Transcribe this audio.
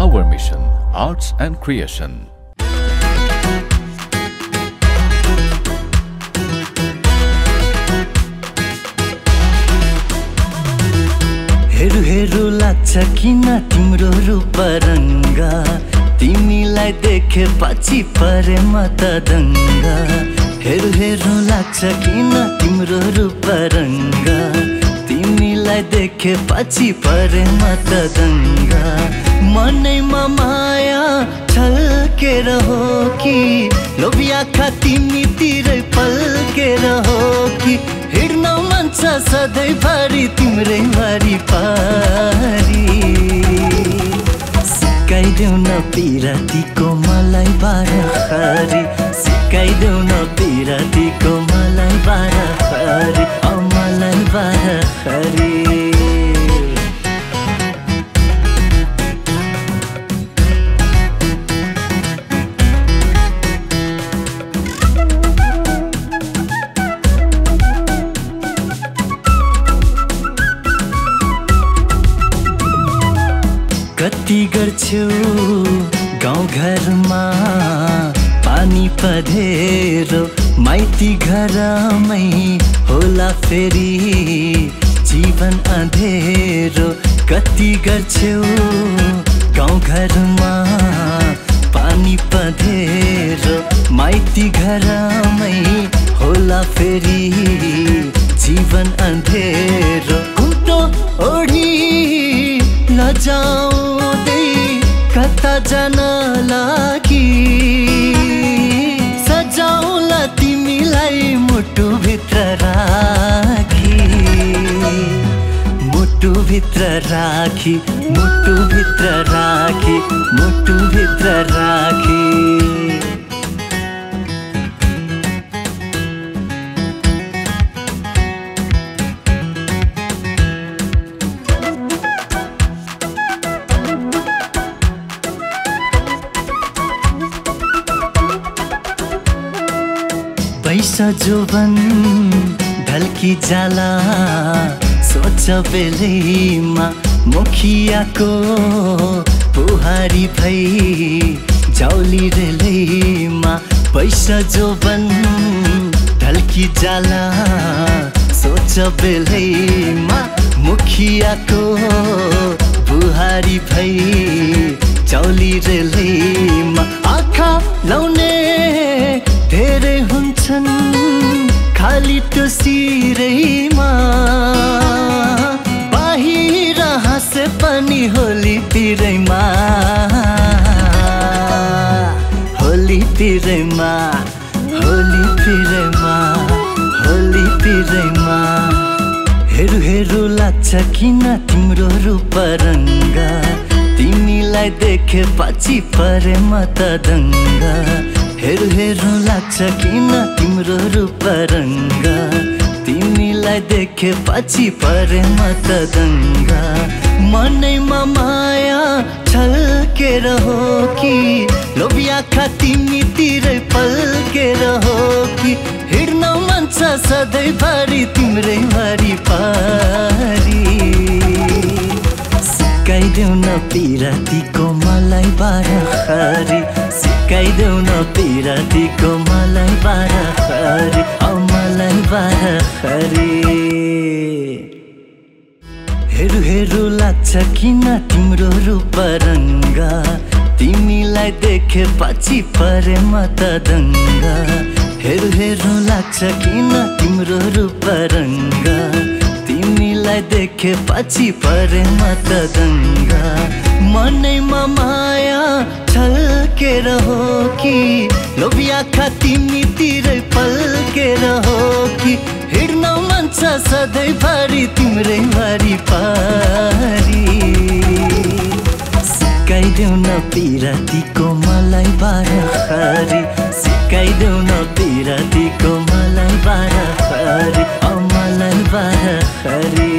Our mission, arts and creation. हेरु हेरु लाग्छ किन तिम्रो रूप रंग तिमीलाई देखे पछि परे म त दंग हेरु हेरु लाग्छ किन तिम्रो रूप रंग तिमीलाई देखे पछि परे म त दंग मनैमा माया छल्केर हो कि लोभिया खा तिमीतिरै पल्केर हो कि हिड्न मन छ सधैँभरि तिम्रै वरिपरि सिकाइदेऊ न पिरातीको मलाई बारखरी सिकाइदेऊ न पिरातीको मलाई बारखरी मलाई बारखरी कति गर्छौ गाउँ घरमा पानी पधेरो माइती घरमै होला फेरि जीवन अँधेरो कति गर्छौ गाउँ घरमा पानी पधेरो माइती घरमै होला फेरि जीवन अँधेरो कुटो ओढी लजाउँदै कता जान लागि सजाउला तिमीलाई मुटुभित्र राखी मुटुभित्र राखी मुटुभित्र राखी मुटुभित्र राखी पैसा जोबन ढल्की जाला सोच बेलैमा मुखियाको पुहारी भई जाउली रेलैमा पैसा जोबन ढल्की जाला सोच बेलैमा मुखियाको पुहारी भई जाउली रेलैमा आँखा लाउने धेरै हुन्छन् खाली त्यो सिरैमा बाहिर हाँसे पनि होलीतिरैमा होलीतिरैमा होलीतिरैमा होलीतिरैमा हेरु हेरु लाग्छ किन तिम्रो रूप रंग तिमीलाई देखे पछि परे म त दंग हेरु हेरु लाग्छ किन तिम्रो रूप रंग तिमीलाई देखे पछि परे म त दंग मनैमा माया छल्केर हो कि लोभिया खा तिमीतिरै पल्केर हो कि हिड्न मन छ सधैँभरि तिम्रै वरिपरि सिकाइदेऊ न पिरातीको मलाई बारखरी सिकाइदेऊ न पिरातीको मलाई बारखरी मलाई बारखरी हेरु हेरु लाग्छ किन तिम्रो रूप रंग तिमीलाई देखे पछि परे म त दंग हेरु हेरु लाग्छ किन तिम्रो रूप रंग तिमीलाई देखे पछि परे म त दंग मनैमा माया छल्केर हो कि लोभिया खा तिमीतिरै पल्केर हो कि हिड्न मन छ सधैँभरि तिम्रै वरिपरि सिकाइदेऊ न पिरातीको मलाई बारखरी सिकाइदेऊ न पिरातीको मलाई बारखरी मलाई बारखरी